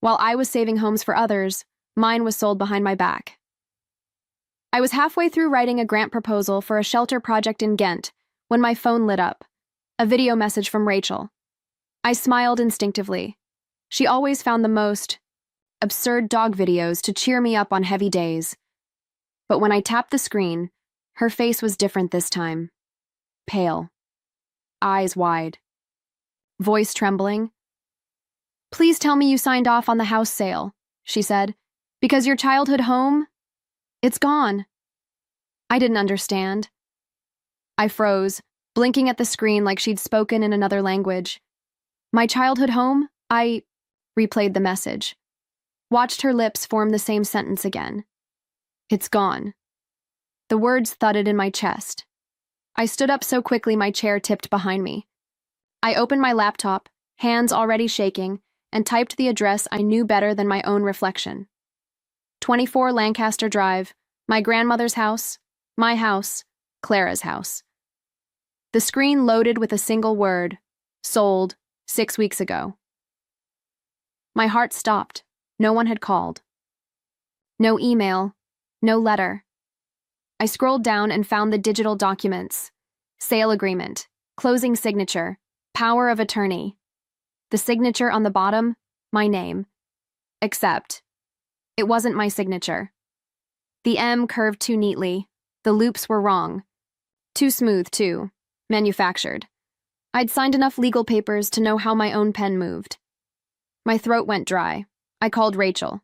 While I was saving homes for others, mine was sold behind my back. I was halfway through writing a grant proposal for a shelter project in Ghent when my phone lit up. A video message from Rachel. I smiled instinctively. She always found the most absurd dog videos to cheer me up on heavy days. But when I tapped the screen, her face was different this time. Pale. Eyes wide. Voice trembling. "Please tell me you signed off on the house sale," she said, "because your childhood home, it's gone." I didn't understand. I froze, blinking at the screen like she'd spoken in another language. "My childhood home?" I replayed the message. Watched her lips form the same sentence again. "It's gone." The words thudded in my chest. I stood up so quickly my chair tipped behind me. I opened my laptop, hands already shaking, and typed the address I knew better than my own reflection. 24 Lancaster Drive, my grandmother's house, my house, Clara's house. The screen loaded with a single word: sold, 6 weeks ago. My heart stopped. No one had called. No email, no letter. I scrolled down and found the digital documents: sale agreement, closing signature, power of attorney. The signature on the bottom, my name. Except, it wasn't my signature. The M curved too neatly. The loops were wrong. Too smooth, too. Manufactured. I'd signed enough legal papers to know how my own pen moved. My throat went dry. I called Rachel.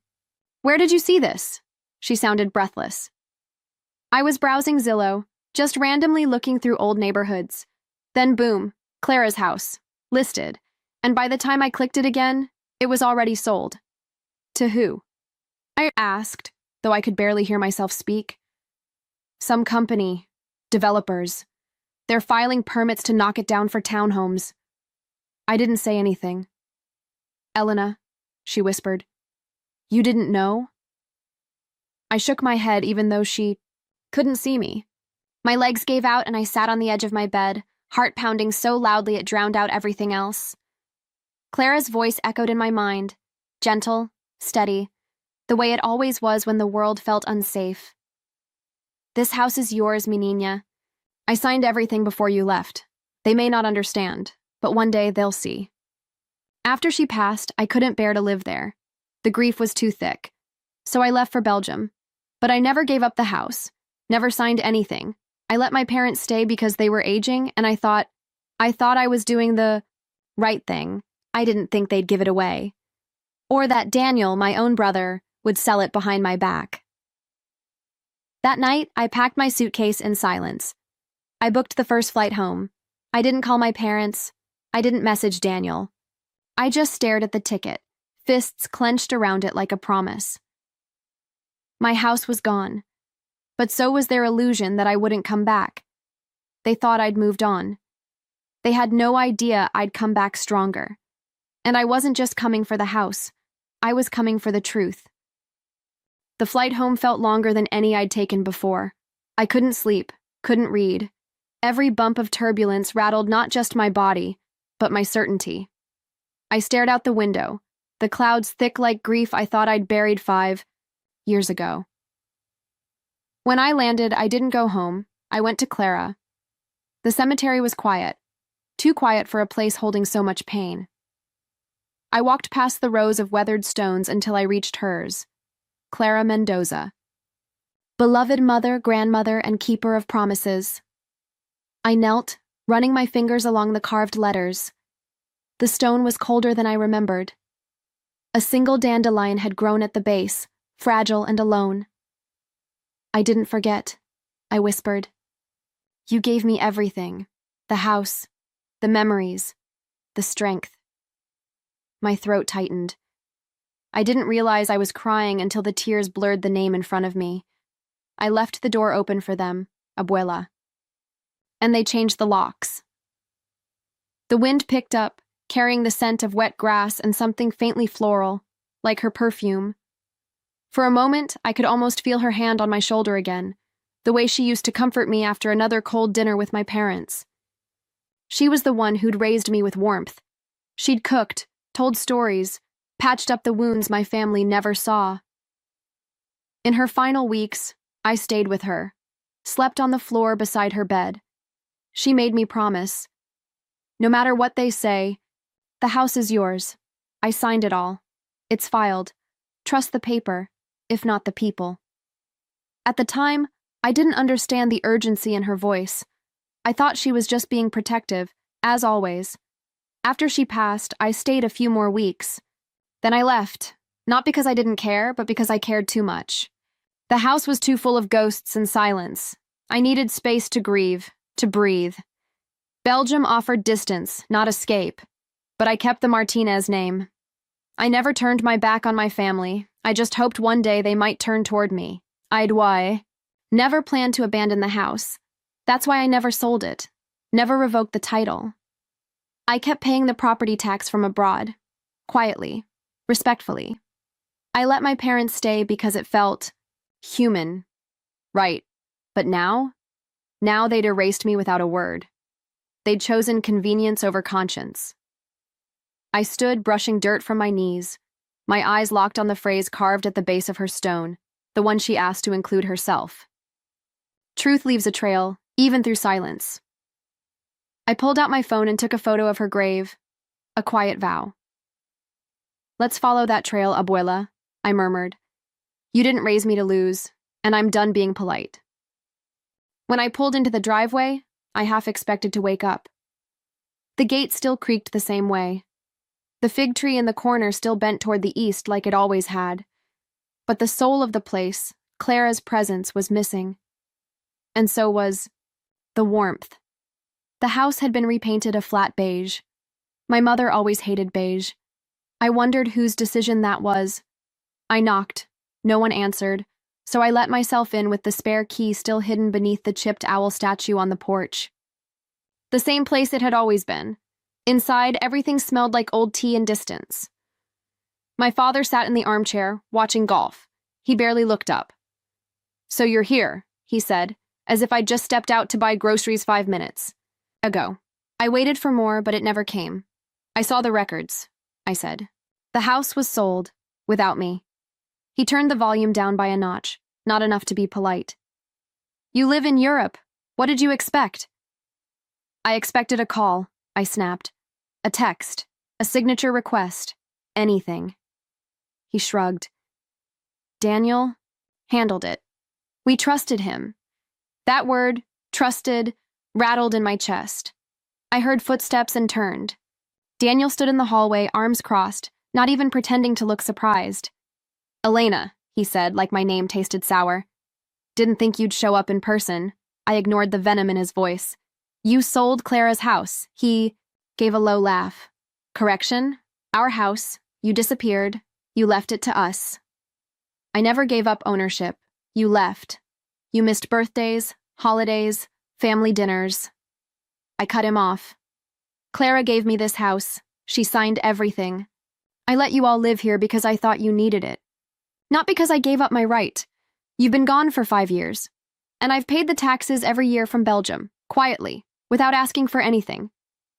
"Where did you see this?" She sounded breathless. I was browsing Zillow, just randomly looking through old neighborhoods. Then boom, Clara's house, listed, and by the time I clicked it again, it was already sold. To who? I asked, though I could barely hear myself speak. Some company, developers. They're filing permits to knock it down for townhomes. I didn't say anything. "Elena," she whispered, "you didn't know?" I shook my head even though she couldn't see me. My legs gave out and I sat on the edge of my bed, heart pounding so loudly it drowned out everything else. Clara's voice echoed in my mind, gentle, steady, the way it always was when the world felt unsafe. "This house is yours, mi niña. I signed everything before you left. They may not understand, but one day they'll see." After she passed, I couldn't bear to live there. The grief was too thick. So I left for Belgium. But I never gave up the house. Never signed anything. I let my parents stay because they were aging, and I thought I was doing the right thing. I didn't think they'd give it away. Or that Daniel, my own brother, would sell it behind my back. That night, I packed my suitcase in silence. I booked the first flight home. I didn't call my parents. I didn't message Daniel. I just stared at the ticket, fists clenched around it like a promise. My house was gone. But so was their illusion that I wouldn't come back. They thought I'd moved on. They had no idea I'd come back stronger. And I wasn't just coming for the house. I was coming for the truth. The flight home felt longer than any I'd taken before. I couldn't sleep, couldn't read. Every bump of turbulence rattled not just my body, but my certainty. I stared out the window, the clouds thick like grief I thought I'd buried 5 years ago. When I landed, I didn't go home. I went to Clara. The cemetery was quiet, too quiet for a place holding so much pain. I walked past the rows of weathered stones until I reached hers, Clara Mendoza. Beloved mother, grandmother, and keeper of promises. I knelt, running my fingers along the carved letters. The stone was colder than I remembered. A single dandelion had grown at the base, fragile and alone. "I didn't forget," I whispered. "You gave me everything, the house, the memories, the strength." My throat tightened. I didn't realize I was crying until the tears blurred the name in front of me. I left the door open for them, Abuela. And they changed the locks. The wind picked up, carrying the scent of wet grass and something faintly floral, like her perfume. For a moment, I could almost feel her hand on my shoulder again, the way she used to comfort me after another cold dinner with my parents. She was the one who'd raised me with warmth. She'd cooked, told stories, patched up the wounds my family never saw. In her final weeks, I stayed with her, slept on the floor beside her bed. She made me promise. No matter what they say, the house is yours. I signed it all. It's filed. Trust the paper, if not the people. At the time, I didn't understand the urgency in her voice. I thought she was just being protective, as always. After she passed, I stayed a few more weeks. Then I left, not because I didn't care, but because I cared too much. The house was too full of ghosts and silence. I needed space to grieve, to breathe. Belgium offered distance, not escape, but I kept the Martinez name. I never turned my back on my family. I just hoped one day they might turn toward me. I'd never planned to abandon the house. That's why I never sold it, never revoked the title. I kept paying the property tax from abroad, quietly, respectfully. I let my parents stay because it felt human. Right. But now they'd erased me without a word. They'd chosen convenience over conscience. I stood brushing dirt from my knees, my eyes locked on the phrase carved at the base of her stone, the one she asked to include herself. Truth leaves a trail, even through silence. I pulled out my phone and took a photo of her grave, a quiet vow. Let's follow that trail, abuela, I murmured. You didn't raise me to lose, and I'm done being polite. When I pulled into the driveway, I half expected to wake up. The gate still creaked the same way. The fig tree in the corner still bent toward the east like it always had. But the soul of the place, Clara's presence, was missing. And so was the warmth. The house had been repainted a flat beige. My mother always hated beige. I wondered whose decision that was. I knocked. No one answered, so I let myself in with the spare key still hidden beneath the chipped owl statue on the porch. The same place it had always been. Inside, everything smelled like old tea and distance. My father sat in the armchair, watching golf. He barely looked up. So you're here, he said, as if I'd just stepped out to buy groceries 5 minutes ago. I waited for more, but it never came. I saw the records, I said. The house was sold, without me. He turned the volume down by a notch, not enough to be polite. You live in Europe. What did you expect? I expected a call, I snapped. A text, a signature request, anything. He shrugged. Daniel handled it. We trusted him. That word, trusted, rattled in my chest. I heard footsteps and turned. Daniel stood in the hallway, arms crossed, not even pretending to look surprised. Elena, he said, like my name tasted sour. Didn't think you'd show up in person. I ignored the venom in his voice. You sold Clara's house. He gave a low laugh. Correction, our house. You disappeared. You left it to us. I never gave up ownership. You left. You missed birthdays, holidays, family dinners. I cut him off. Clara gave me this house. She signed everything. I let you all live here because I thought you needed it. Not because I gave up my right. You've been gone for 5 years. And I've paid the taxes every year from Belgium, quietly, without asking for anything.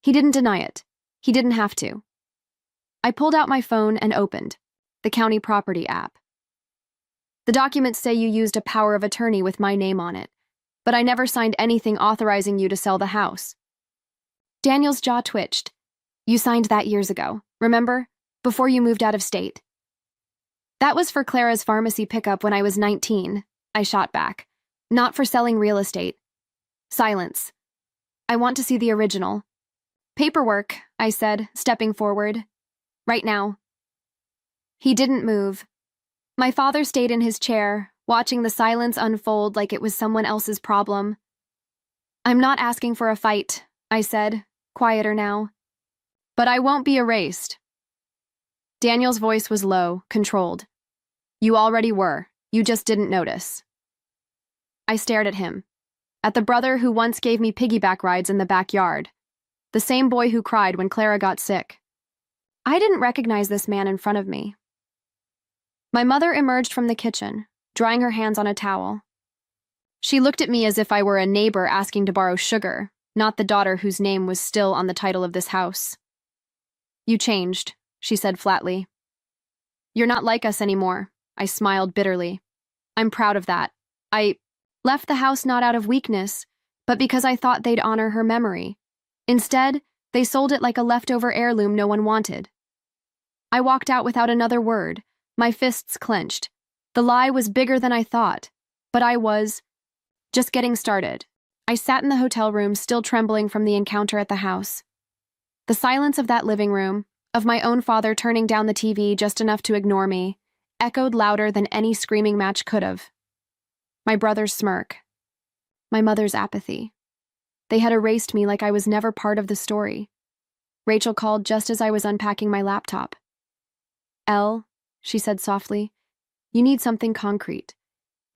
He didn't deny it. He didn't have to. I pulled out my phone and opened the county property app. The documents say you used a power of attorney with my name on it, but I never signed anything authorizing you to sell the house. Daniel's jaw twitched. You signed that years ago, remember? Before you moved out of state. That was for Clara's pharmacy pickup when I was 19, I shot back. Not for selling real estate. Silence. I want to see the original. Paperwork, I said, stepping forward. Right now. He didn't move. My father stayed in his chair, watching the silence unfold like it was someone else's problem. I'm not asking for a fight, I said, quieter now. But I won't be erased. Daniel's voice was low, controlled. You already were. You just didn't notice. I stared at him. At the brother who once gave me piggyback rides in the backyard. The same boy who cried when Clara got sick. I didn't recognize this man in front of me. My mother emerged from the kitchen, drying her hands on a towel. She looked at me as if I were a neighbor asking to borrow sugar, not the daughter whose name was still on the title of this house. You changed, she said flatly. You're not like us anymore. I smiled bitterly. I'm proud of that. I left the house not out of weakness, but because I thought they'd honor her memory. Instead, they sold it like a leftover heirloom no one wanted. I walked out without another word, my fists clenched. The lie was bigger than I thought, but I was just getting started. I sat in the hotel room, still trembling from the encounter at the house. The silence of that living room, of my own father turning down the TV just enough to ignore me, echoed louder than any screaming match could have. My brother's smirk. My mother's apathy. They had erased me like I was never part of the story. Rachel called just as I was unpacking my laptop. Elle, she said softly, you need something concrete.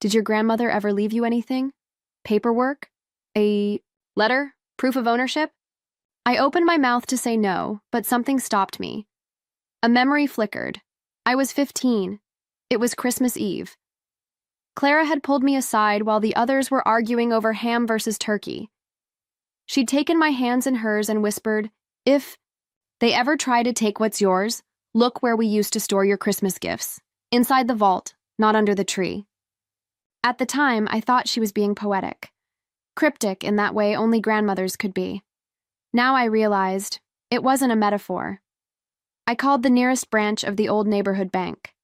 Did your grandmother ever leave you anything? Paperwork? A letter? Proof of ownership? I opened my mouth to say no, but something stopped me. A memory flickered. I was 15. It was Christmas Eve. Clara had pulled me aside while the others were arguing over ham versus turkey. She'd taken my hands in hers and whispered, if they ever try to take what's yours, look where we used to store your Christmas gifts. Inside the vault, not under the tree. At the time, I thought she was being poetic. Cryptic in that way only grandmothers could be. Now I realized it wasn't a metaphor. I called the nearest branch of the old neighborhood bank.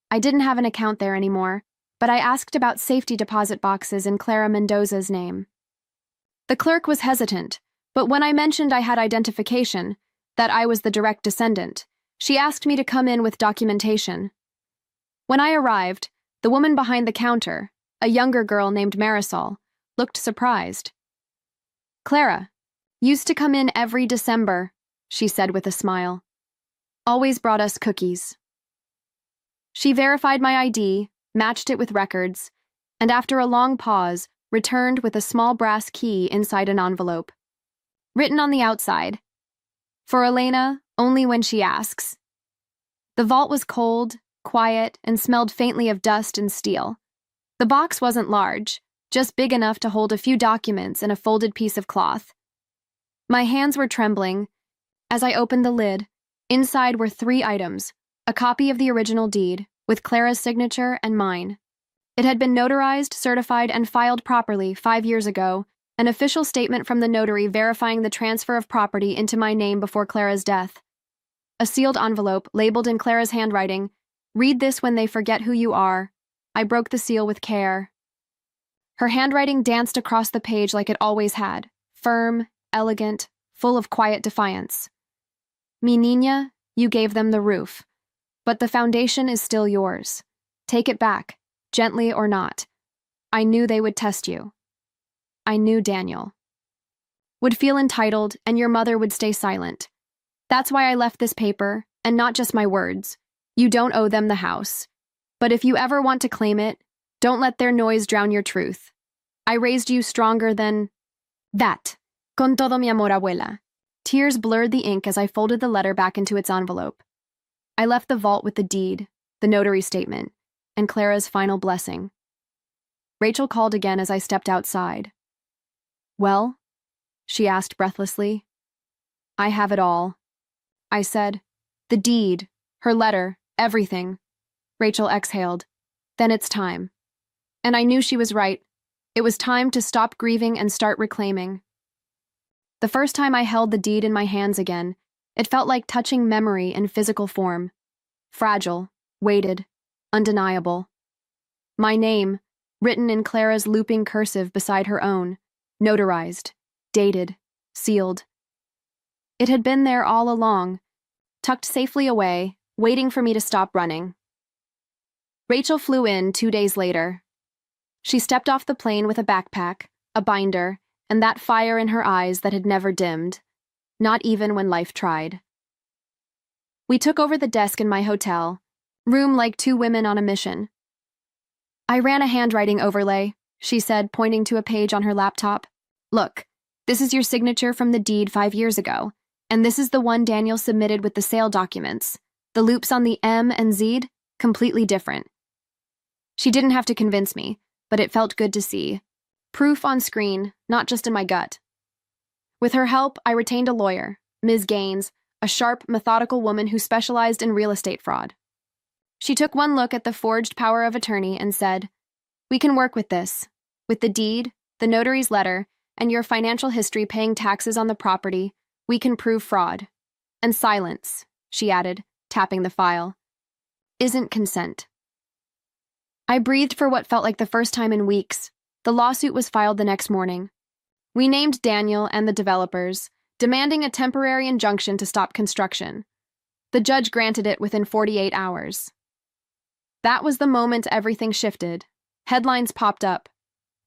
I didn't have an account there anymore, but I asked about safety deposit boxes in Clara Mendoza's name. The clerk was hesitant, but when I mentioned I had identification, that I was the direct descendant, she asked me to come in with documentation. When I arrived, the woman behind the counter, a younger girl named Marisol, looked surprised. Clara, used to come in every December, she said with a smile. Always brought us cookies. She verified my ID, matched it with records, and after a long pause, returned with a small brass key inside an envelope. Written on the outside, for Elena, only when she asks. The vault was cold, quiet, and smelled faintly of dust and steel. The box wasn't large, just big enough to hold a few documents and a folded piece of cloth. My hands were trembling. As I opened the lid, inside were 3 items, a copy of the original deed, with Clara's signature and mine. It had been notarized, certified, and filed properly 5 years ago, an official statement from the notary verifying the transfer of property into my name before Clara's death. A sealed envelope, labeled in Clara's handwriting, read this when they forget who you are. I broke the seal with care. Her handwriting danced across the page like it always had, firm, elegant, full of quiet defiance. Mi niña, you gave them the roof, but the foundation is still yours. Take it back, gently or not. I knew they would test you. I knew Daniel would feel entitled and your mother would stay silent. That's why I left this paper, and not just my words. You don't owe them the house. But if you ever want to claim it, don't let their noise drown your truth. I raised you stronger than that. Con todo mi amor, abuela. Tears blurred the ink as I folded the letter back into its envelope. I left the vault with the deed, the notary statement, and Clara's final blessing. Rachel called again as I stepped outside. Well? She asked breathlessly. I have it all. I said, the deed, her letter, everything. Rachel exhaled. Then it's time. And I knew she was right. It was time to stop grieving and start reclaiming. The first time I held the deed in my hands again, it felt like touching memory in physical form. Fragile, weighted, undeniable. My name, written in Clara's looping cursive beside her own, notarized, dated, sealed. It had been there all along, tucked safely away, waiting for me to stop running. Rachel flew in 2 days later. She stepped off the plane with a backpack, a binder, and that fire in her eyes that had never dimmed, not even when life tried. We took over the desk in my hotel, room like 2 women on a mission. I ran a handwriting overlay, she said, pointing to a page on her laptop. Look, this is your signature from the deed 5 years ago, and this is the one Daniel submitted with the sale documents. The loops on the M and Z, completely different. She didn't have to convince me, but it felt good to see. Proof on screen, not just in my gut. With her help, I retained a lawyer, Ms. Gaines, a sharp, methodical woman who specialized in real estate fraud. She took one look at the forged power of attorney and said, "We can work with this. With the deed, the notary's letter, and your financial history paying taxes on the property, we can prove fraud. And silence," she added, tapping the file, "isn't consent." I breathed for what felt like the first time in weeks. The lawsuit was filed the next morning. We named Daniel and the developers, demanding a temporary injunction to stop construction. The judge granted it within 48 hours. That was the moment everything shifted. Headlines popped up.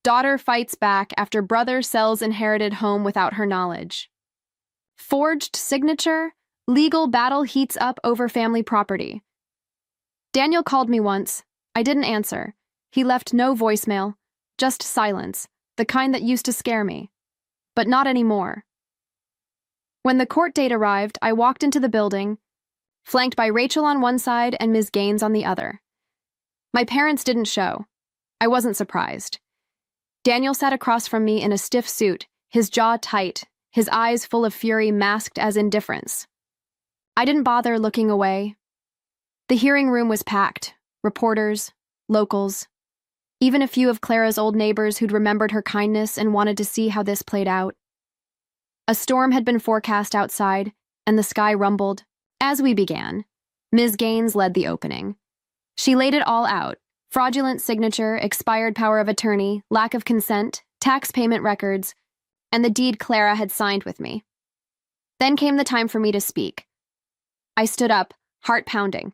Daughter fights back after brother sells inherited home without her knowledge. Forged signature, legal battle heats up over family property. Daniel called me once. I didn't answer. He left no voicemail, just silence, the kind that used to scare me. But not anymore. When the court date arrived, I walked into the building, flanked by Rachel on one side and Ms. Gaines on the other. My parents didn't show. I wasn't surprised. Daniel sat across from me in a stiff suit, his jaw tight, his eyes full of fury masked as indifference. I didn't bother looking away. The hearing room was packed. Reporters, locals, even a few of Clara's old neighbors who'd remembered her kindness and wanted to see how this played out. A storm had been forecast outside, and the sky rumbled. As we began, Ms. Gaines led the opening. She laid it all out: fraudulent signature, expired power of attorney, lack of consent, tax payment records, and the deed Clara had signed with me. Then came the time for me to speak. I stood up, heart pounding.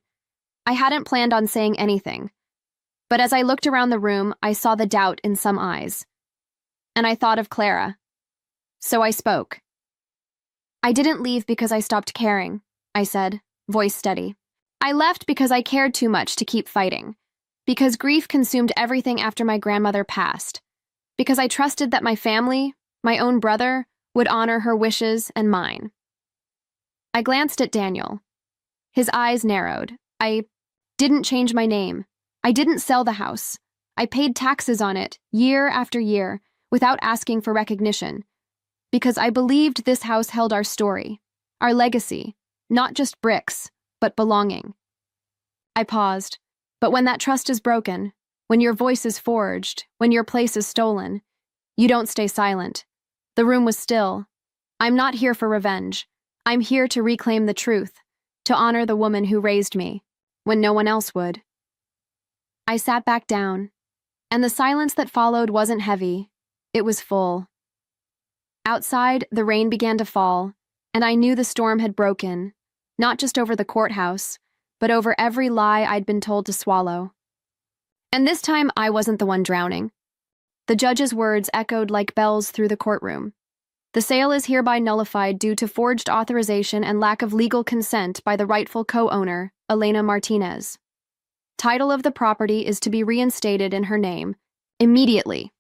I hadn't planned on saying anything, but as I looked around the room, I saw the doubt in some eyes. And I thought of Clara. So I spoke. "I didn't leave because I stopped caring," I said, voice steady. "I left because I cared too much to keep fighting, because grief consumed everything after my grandmother passed, because I trusted that my family, my own brother, would honor her wishes and mine." I glanced at Daniel. His eyes narrowed. "I didn't change my name. I didn't sell the house. I paid taxes on it, year after year, without asking for recognition, because I believed this house held our story, our legacy, not just bricks, but belonging." I paused. But when that trust is broken, when your voice is forged, when your place is stolen, you don't stay silent. The room was still. I'm not here for revenge. I'm here to reclaim the truth, to honor the woman who raised me, when no one else would. I sat back down, and the silence that followed wasn't heavy. It was full. Outside, the rain began to fall, and I knew the storm had broken, not just over the courthouse, but over every lie I'd been told to swallow. And this time, I wasn't the one drowning. The judge's words echoed like bells through the courtroom. "The sale is hereby nullified due to forged authorization and lack of legal consent by the rightful co-owner, Elena Martinez. Title of the property is to be reinstated in her name, immediately."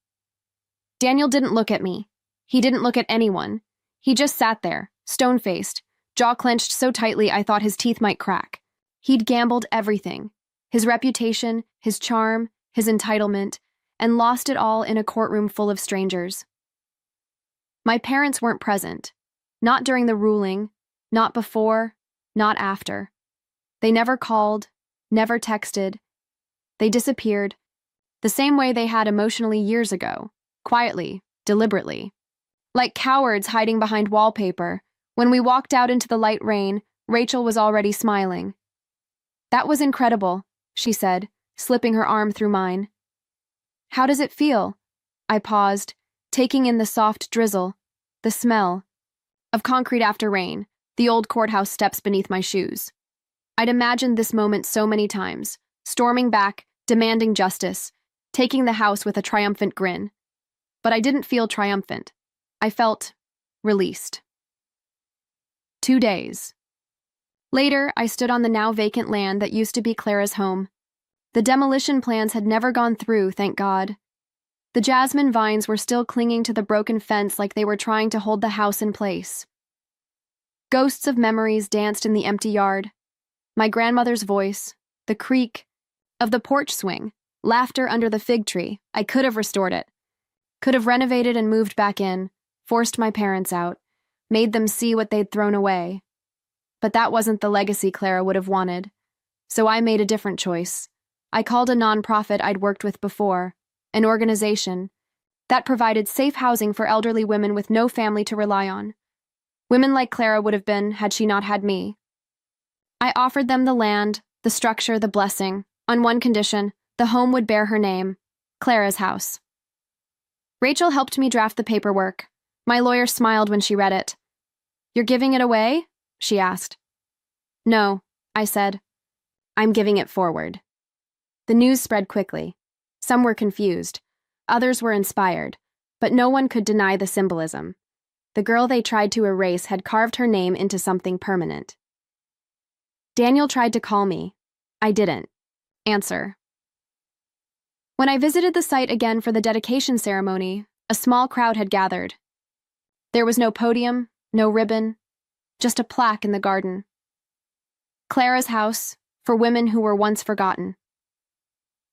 Daniel didn't look at me. He didn't look at anyone. He just sat there, stone-faced, jaw clenched so tightly I thought his teeth might crack. He'd gambled everything: his reputation, his charm, his entitlement, and lost it all in a courtroom full of strangers. My parents weren't present. Not during the ruling, not before, not after. They never called, never texted. They disappeared, the same way they had emotionally years ago, quietly, deliberately. Like cowards hiding behind wallpaper. When we walked out into the light rain, Rachel was already smiling. "That was incredible," she said, slipping her arm through mine. "How does it feel?" I paused, taking in the soft drizzle, the smell of concrete after rain, the old courthouse steps beneath my shoes. I'd imagined this moment so many times, storming back, demanding justice, taking the house with a triumphant grin. But I didn't feel triumphant. I felt released. 2 days. Later, I stood on the now vacant land that used to be Clara's home. The demolition plans had never gone through, thank God. The jasmine vines were still clinging to the broken fence like they were trying to hold the house in place. Ghosts of memories danced in the empty yard. My grandmother's voice, the creak of the porch swing, laughter under the fig tree. I could have restored it. Could have renovated and moved back in, forced my parents out, made them see what they'd thrown away. But that wasn't the legacy Clara would have wanted. So I made a different choice. I called a nonprofit I'd worked with before, an organization that provided safe housing for elderly women with no family to rely on. Women like Clara would have been had she not had me. I offered them the land, the structure, the blessing, on one condition: the home would bear her name, Clara's house. Rachel helped me draft the paperwork. My lawyer smiled when she read it. "You're giving it away?" she asked. "No," I said. "I'm giving it forward." The news spread quickly. Some were confused. Others were inspired. But no one could deny the symbolism. The girl they tried to erase had carved her name into something permanent. Daniel tried to call me. I didn't answer. When I visited the site again for the dedication ceremony, a small crowd had gathered. There was no podium, no ribbon, just a plaque in the garden. Clara's house, for women who were once forgotten.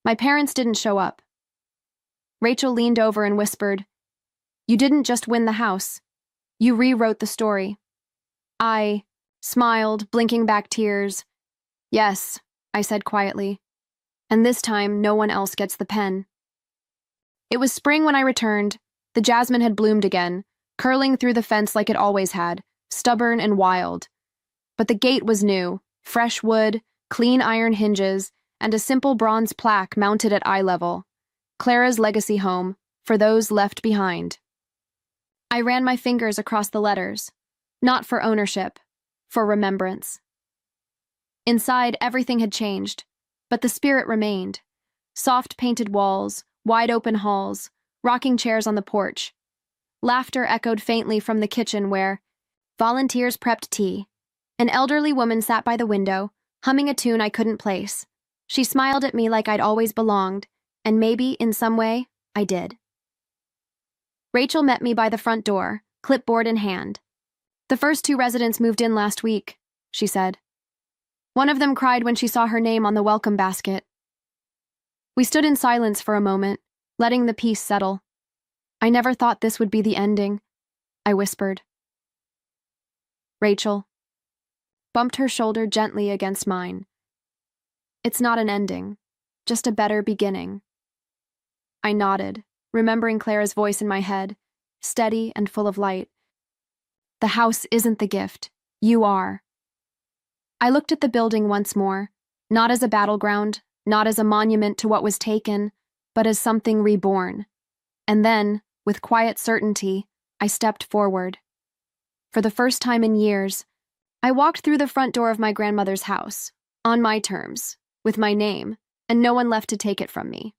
My parents didn't show up. Rachel leaned over and whispered, "You didn't just win the house. You rewrote the story." I smiled, blinking back tears. "Yes," I said quietly. "And this time, no one else gets the pen." It was spring when I returned. The jasmine had bloomed again, curling through the fence like it always had, stubborn and wild. But the gate was new, fresh wood, clean iron hinges, and a simple bronze plaque mounted at eye level. Clara's legacy home, for those left behind. I ran my fingers across the letters, not for ownership, for remembrance. Inside, everything had changed, but the spirit remained. Soft painted walls, wide open halls, rocking chairs on the porch. Laughter echoed faintly from the kitchen where volunteers prepped tea. An elderly woman sat by the window, humming a tune I couldn't place. She smiled at me like I'd always belonged, and maybe, in some way, I did. Rachel met me by the front door, clipboard in hand. "The first 2 residents moved in last week," she said. One of them cried when she saw her name on the welcome basket. We stood in silence for a moment, letting the peace settle. "I never thought this would be the ending," I whispered. Rachel bumped her shoulder gently against mine. "It's not an ending, just a better beginning." I nodded, remembering Clara's voice in my head, steady and full of light. "The house isn't the gift. You are." I looked at the building once more, not as a battleground, not as a monument to what was taken, but as something reborn. And then, with quiet certainty, I stepped forward. For the first time in years, I walked through the front door of my grandmother's house, on my terms, with my name, and no one left to take it from me.